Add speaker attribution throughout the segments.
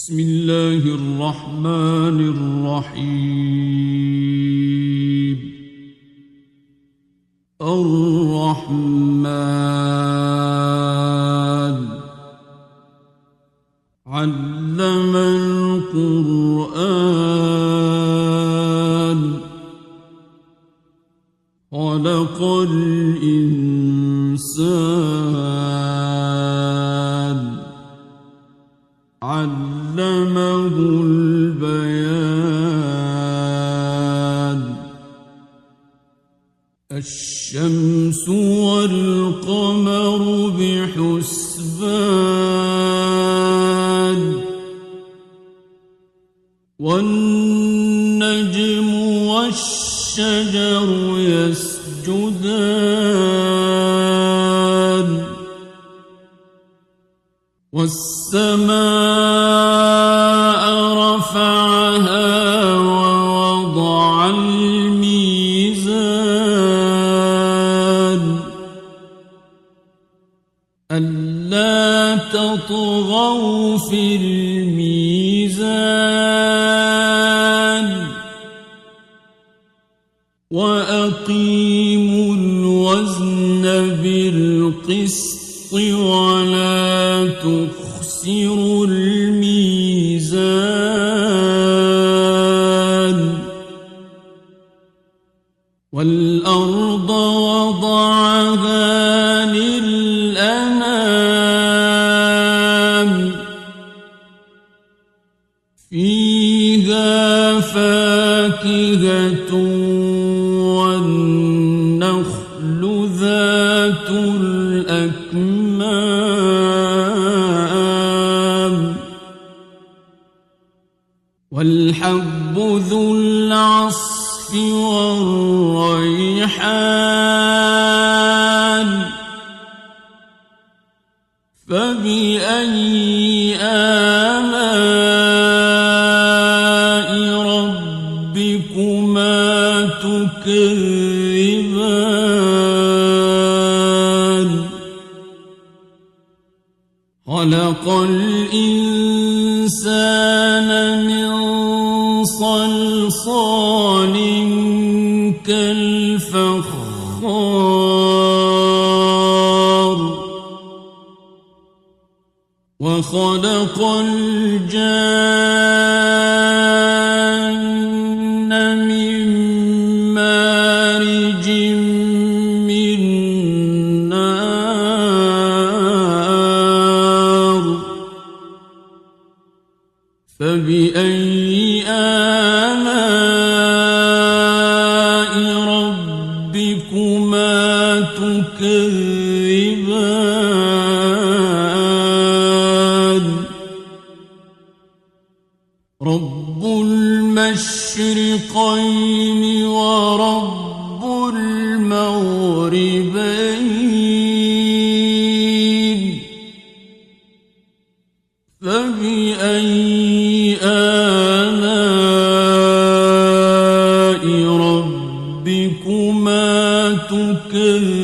Speaker 1: بسم الله الرحمن الرحيم. الرحمن علم القرآن خلق الإنسان علمه البيان. الشمس والقمر بحسبان والنجم والشجر يسجدان والسماء رفعها ووضع الميزان ألا تطغوا في الميزان وأقيموا الوزن بالقسط ولا تخسروا الميزان. والأرض وضعها للأنام فيها فاكهة والنخل ذات الأكمام والحب ذو العصف والريحان فبأي آلاء ربكما تكذبان. خلق الإنسان من صلصال كالفخار وخلق الجان من مارج من نار فبأي آلاء ربكما تكذبان. رب المشرقين ورب المغربين فبأي آلاء ربكما تكذبان.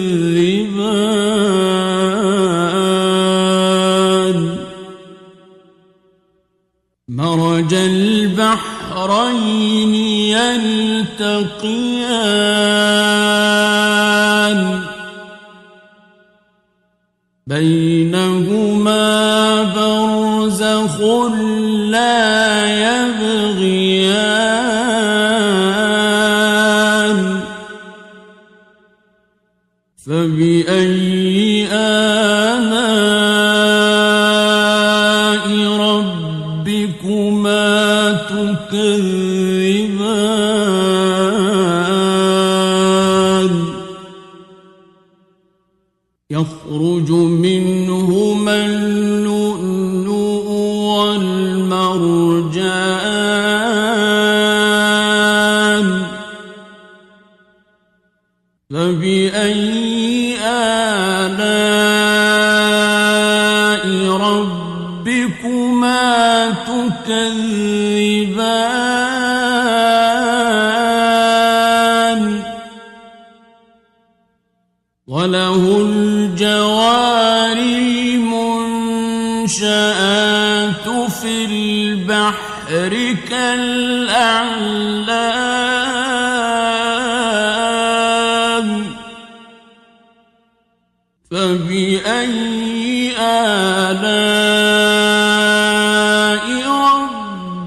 Speaker 1: مرج البحرين يلتقيان بينهما برزخ لا يبغيان فبأي آلاء ربكما تكذبان. يخرج منهما اللؤلؤ والمرجان فبأي آلاء ربكما تكذبان. وله الجوار المنشآت في البحر كالأعلام فبأي آلاء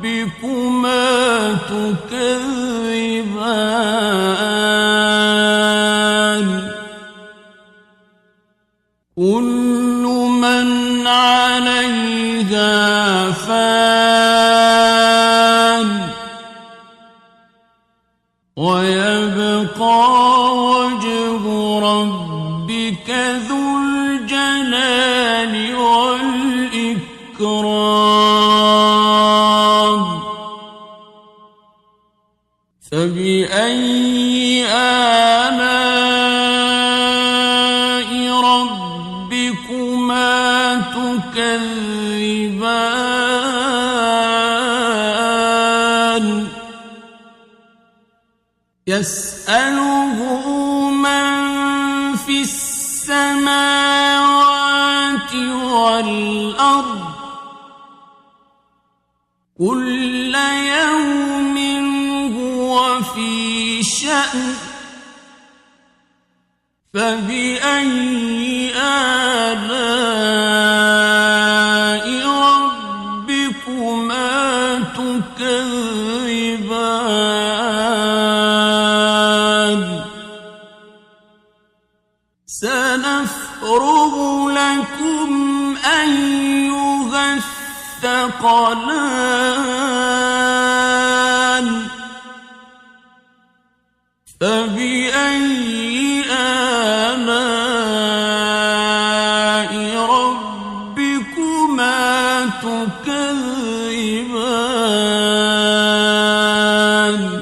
Speaker 1: ربكما تكذبان كل من عليها فان ويبقى وجه ربك ذو الجلال والإكرام فبأي آلاء ربكما تكذبان يسأله من في السماوات والأرض كل يوم هو في شأن فبأي آلاء ربكما تكذبان سنفرغ لكم أيها الثقلان فبأي آلاء ربكما تكذبان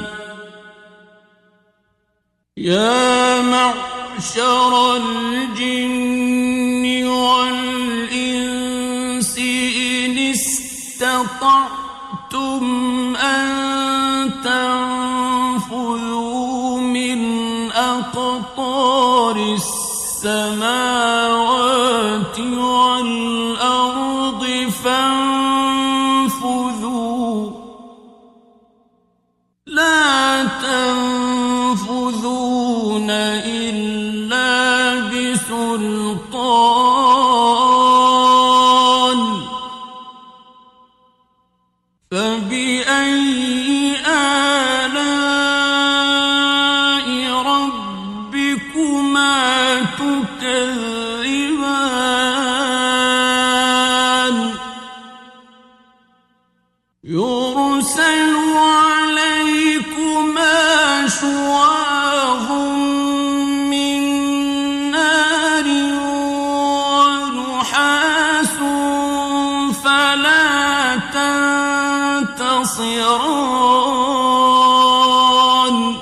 Speaker 1: يا معشر الجن والإنس إن استطعتم أن تنفذوا من أقطار السماوات والأرض فانفذوا لا تنفذون إلا بسلطان فبأي آلاء ربكما تكذبان يرسل عليكما شواظ من نار ونحاس فلا تنتصران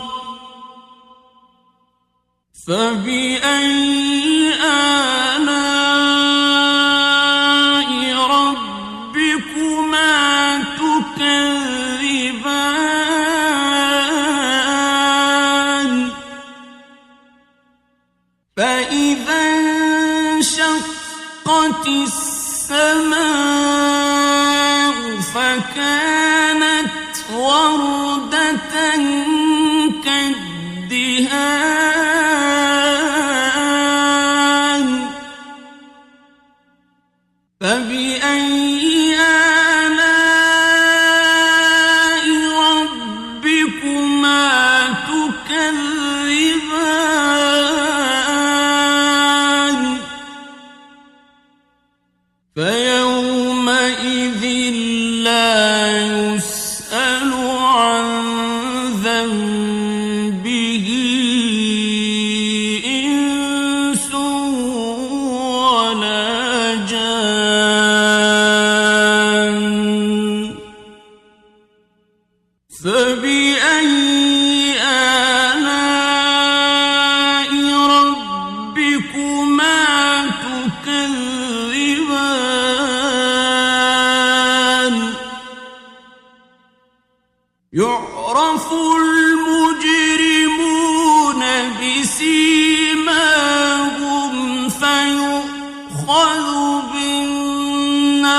Speaker 1: فبأي آلاء ربكما تكذبان فإذا انشقت السماء فكانت وردة كالدهان فبأي آلاء ربكما تكذبان فيومئذ لا يسأل عن ذنبه إنس ولا جان فبأي آلاء ربكما تكذبان يعرف المجرمون بسيماهم فيؤخذ بالنواصي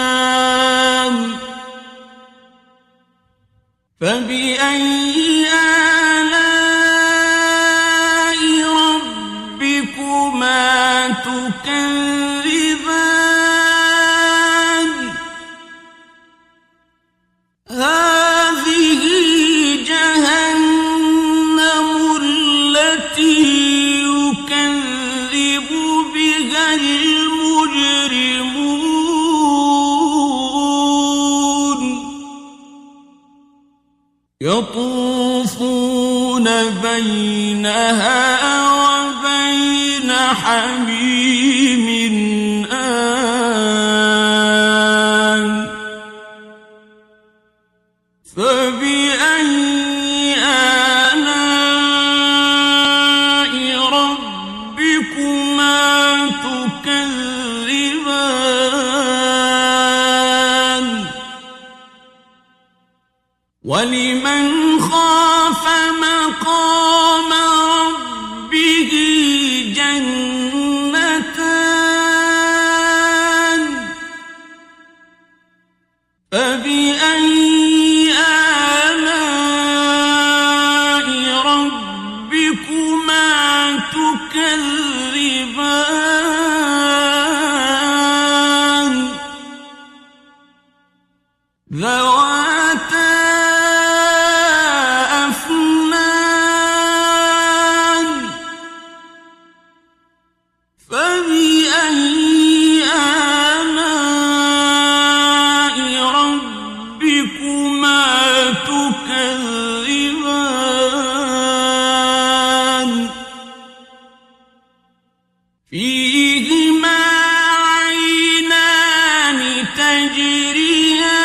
Speaker 1: الأقدام فبأي آلاء ربكما تكذبان هذه جهنم التي يكذب بها المجرمون يطوفون بينها وبين حميم آن فبأي آلاء ربكما تكذبان ولمن خاف مقام ربه جنتان فبأي آلاء ربكما تكذبان ذواتا أفنان فبأي آلاء ربكما تكذبان فيهما عينان تجريان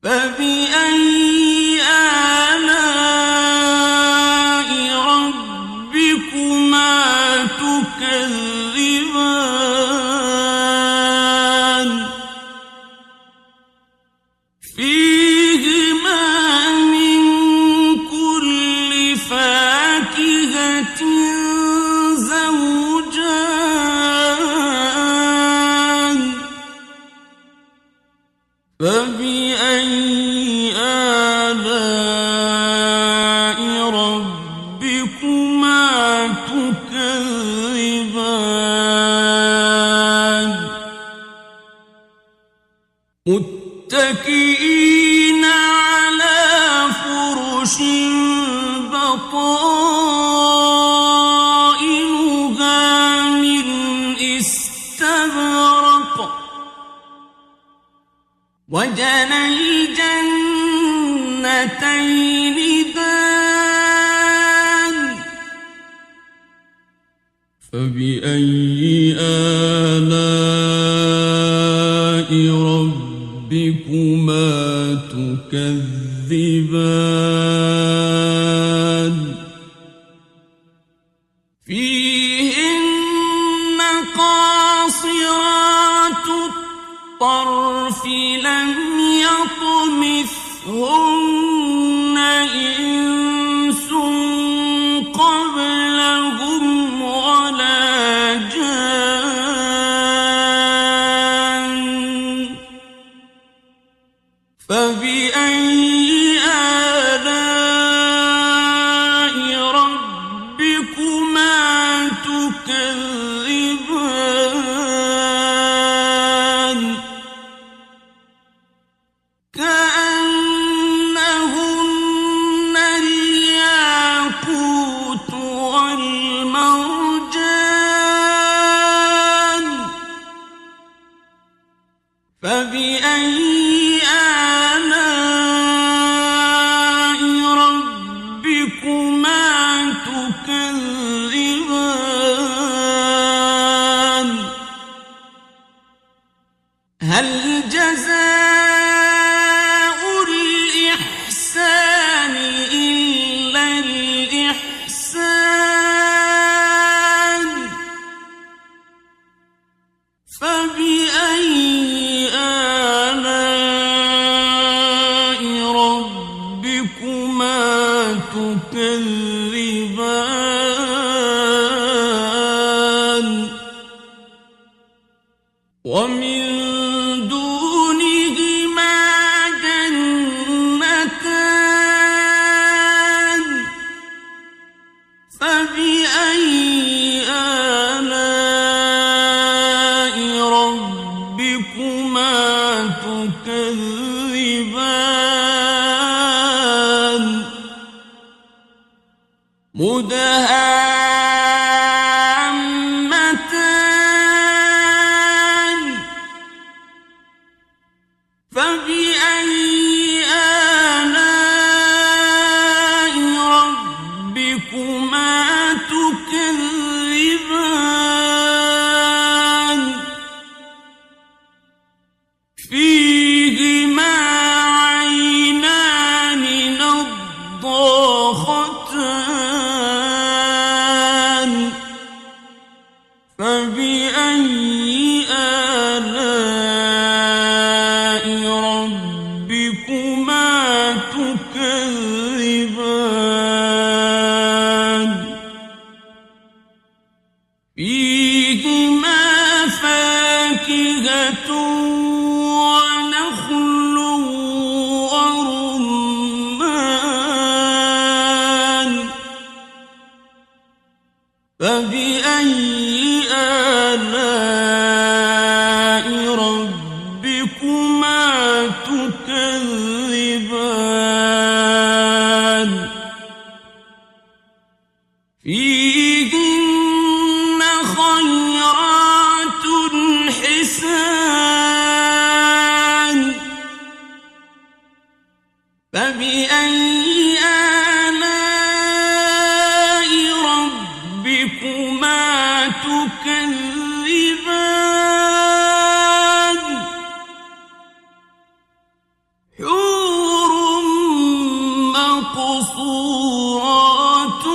Speaker 1: فبأي آلاء ربكما تكذبان فيهما من كل فاكهة زوجان فبأي آلاء ربكما تكذبان متكئين على فرش بطائنها من استبرق وجنى الجنتين دان فبأي آلاء ربكما تكذبان فيهن قاصرات الطرف لم يطمثهن إنس قبلهم ولا جان فبأي آلاء ربكما تكذبان كأنهن الياقوت والمرجان فبأي آلاء ربكما تكذبان هل جزاء الإحسان إلا الإحسان ومن دونهما جنتان فبأي آلاء ربكما تكذبان مدهامتان فبأي آلاء ربكما تكذبان فيهما عينان نضاختان فبأي آلاء ربكما تكذبان فيهما فاكهة ونخل ورمان فبأي آلاء ربكما تكذبان فيهن خيرات حسان فبأي آلاء ربكما تكذبان حور مقصورات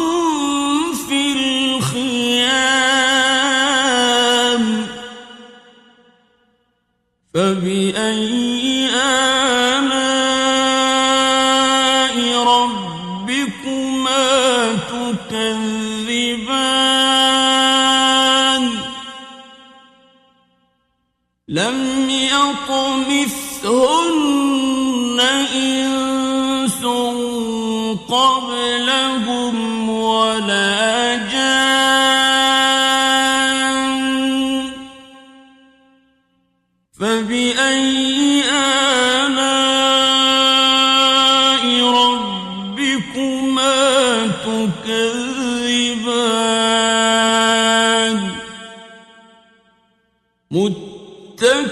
Speaker 1: في الخيام فبأي آلاء ربكما تكذبان لم يطمثهن إنس قبلهم ولا جان فبأي آلاء ربكما تكذبان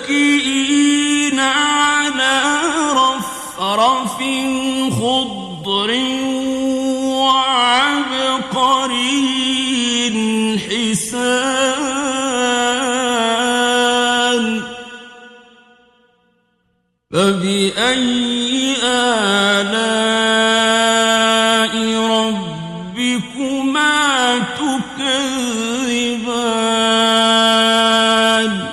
Speaker 1: متكئين على رفرف خضر وعبقري حسان فبأي آلاء ربكما تكذبان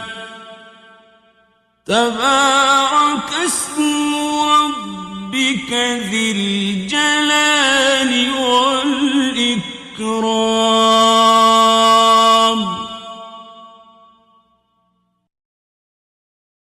Speaker 1: تبارك اسم ربك ذي الجلال والإكرام